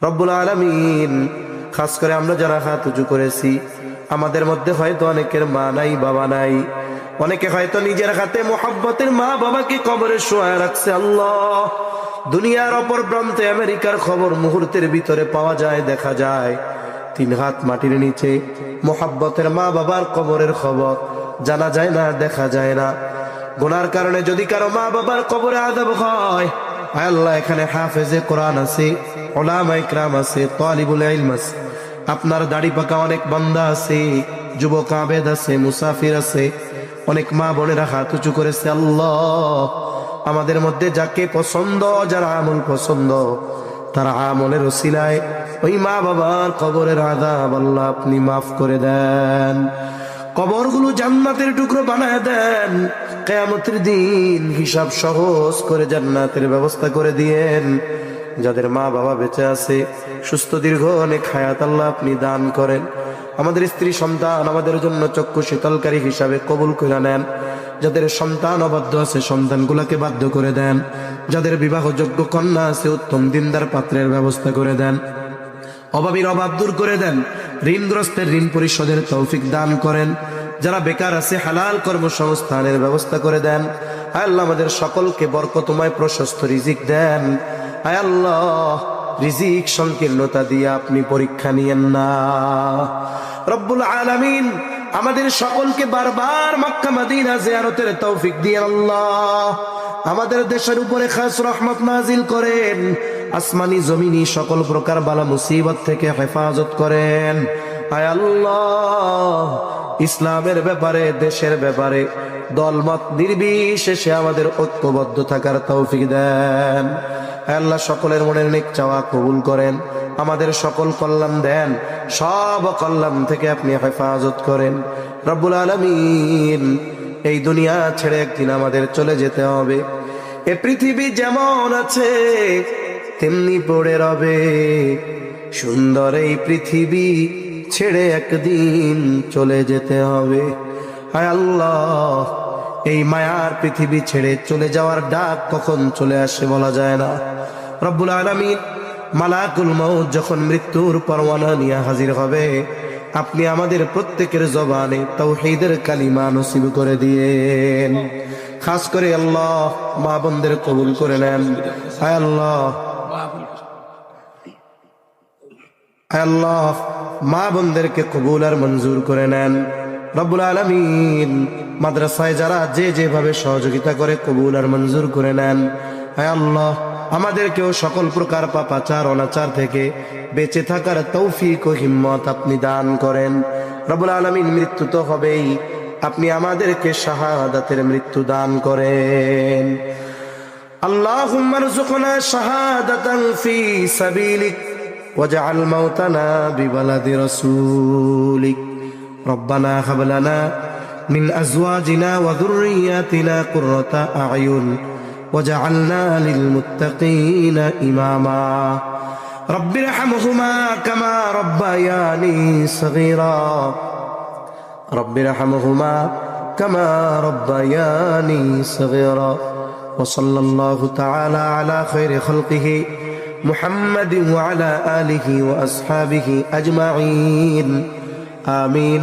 রব্বুল আলামিন, খাস করে আমরা যারা হাত উঁচু করেছি, আমাদের মধ্যে হয়তো অনেকের মা নাই, বাবা নাই। অনেকে হয়তো নিজের হাতে মোহাব্বতের মা বাবাকে কবরে শোয়ায় রাখছে। আল্লাহ, দুনিয়ার অপর প্রান্তে আমেরিকার খবর মুহূর্তের ভিতরে পাওয়া যায়, দেখা যায়। 3 হাত মাটির নিচে মোহাব্বতের মা বাবার কবরের খবর জানা যায় না, দেখা যায় না। গুনার কারণে যদি কারো মা বাবার কবরে আযাব হয়, আল্লাহ, এখানে হাফেজে কোরআন আছে, উলামা ইকরাম আছে, তালিবুল ইলম আছে, আপনার দাড়ি পাকা অনেক বান্দা আছে, যুবক আবেদ আছে, মুসাফির আছে, অনেক মা বোনেরা হাত উঁচু করেছে। আল্লাহ, আমাদের মধ্যে যাকে পছন্দ, যারা আমল পছন্দ, তারা আমলের ওসিলায় ওই মা বাবার কবরের আযাব আল্লাহ আপনি মাফ করে দেন। কবরগুলো জান্নাতের টুকরো বানায় দেন। কিয়ামতের দিন হিসাব সহজ করে জান্নাতের ব্যবস্থা করে দিয়েন। যাদের মা বাবা বেঁচে আছে, সুস্থ দীর্ঘ অনেক হায়াত আল্লাহ আপনি দান করেন। আমাদের স্ত্রী সন্তান আমাদের জন্য চক্ষু শীতলকারী হিসাবে কবুল করে নেন। যাদের সন্তান অবাধ্য আছে, সন্তানগুলোকে বাধ্য করে দেন। যাদের বিবাহযোগ্য কন্যা আছে, উত্তম দিনদার পাত্রের ব্যবস্থা করে দেন। অভাবীর অভাব দূর করে দেন। ঋণগ্রস্তের ঋণ পরিশোধের তৌফিক দান করেন। যারা বেকার আছে, হালাল কর্মসংস্থানের ব্যবস্থা করে দেন। আয় আল্লাহ, আমাদের সকলকে বরকতময় প্রশস্ত রিজিক দেন। আয় আল্লাহ, রিজিক সংকীর্ণতা দিয়ে আপনি পরীক্ষা নিয়েন না। রব্বুল আলামিন, আমাদের সকলকে বারবার মক্কা মদিনা জিয়ারতের তৌফিক দিয়ে আল্লাহ আমাদের দেশের উপরে খাস রহমত নাজিল করেন। আসমানি জমিনি সকল প্রকার বালা মুসিবত থেকে হেফাজত করেন। আয় আল্লাহ, ইসলামের ব্যাপারে, দেশের ব্যাপারে দলমত নির্বিশেষে আমাদের ঐক্যবদ্ধ থাকার তৌফিক দেন। আয় আল্লাহ, সকলের মনের নেক চাওয়া কবুল করেন। আমাদের সকল কল্যাণ দেন, সব কল্যাণ থেকে আপনি হেফাজত করেন। রব্বুল আলামিন, এই দুনিয়া ছেড়ে একদিন আমাদের চলে যেতে হবে। এ পৃথিবী যেমন আছে তেমনি পড়ে রবে। সুন্দর এই পৃথিবী ছেড়ে একদিন চলে যেতে হবে। হায় আল্লাহ, এই মায়ার পৃথিবী ছেড়ে চলে যাওয়ার ডাক কখন চলে আসে বলা যায় না। রব্বুল আলামিন, মালাকুল মউত যখন মৃত্যুর পরওয়ানা নিয়ে হাজির হবে, আপনি আমাদের প্রত্যেকের জবানে তাওহীদের কালিমা নসিব করে দিয়েন। খাস করে আল্লাহ, মা বোনদের কবুল করে নেন। হায় আল্লাহ, আল্লাহ, মা বোনদেরকে কবুল আর মঞ্জুর করে নেন। রব্বুল আলামিন, মাদ্রাসায় যারা যে যেভাবে সহযোগিতা করে কবুল আর মঞ্জুর করে নেন। হায় আল্লাহ, আমাদেরকেও সকল প্রকার পাপাচার অনাচার থেকে বেঁচে থাকার তৌফিক ও হিম্মত আপনি দান করেন। রব্বুল আলামিন, মৃত্যু তো হবেই, আপনি আমাদেরকে শাহাদাতের মৃত্যু দান করেন। আল্লাহুম্মা রযুকনা শাহাদাতান ফি সাবিলিক ওয়াজআল মাউতানা বিবালাদি রাসূলিক। রব্বানা হাব লানা মিন আজওয়াজিনা ওয়া যুররিয়াতিনা কুররাতা আ'য়ুন ওয়াজআলনা লিল মুত্তাকিনা ইমামা। রব্বিরহামহুমা কামা রব্বায়ানি সগীরা। রব্বিরহামহুমা কামা রব্বায়ানি সগীরা। ওয়া সাল্লাল্লাহু তাআলা আলা খায়রি খালকিহি মুহাম্মাদিন ওয়া আলা আলিহি ওয়া আসহাবিহি আজমাইন। আমিন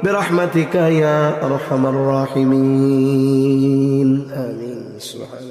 বিরহমাতিকা ইয়া আরহামার রাহিমিন। আমিন। সুবহান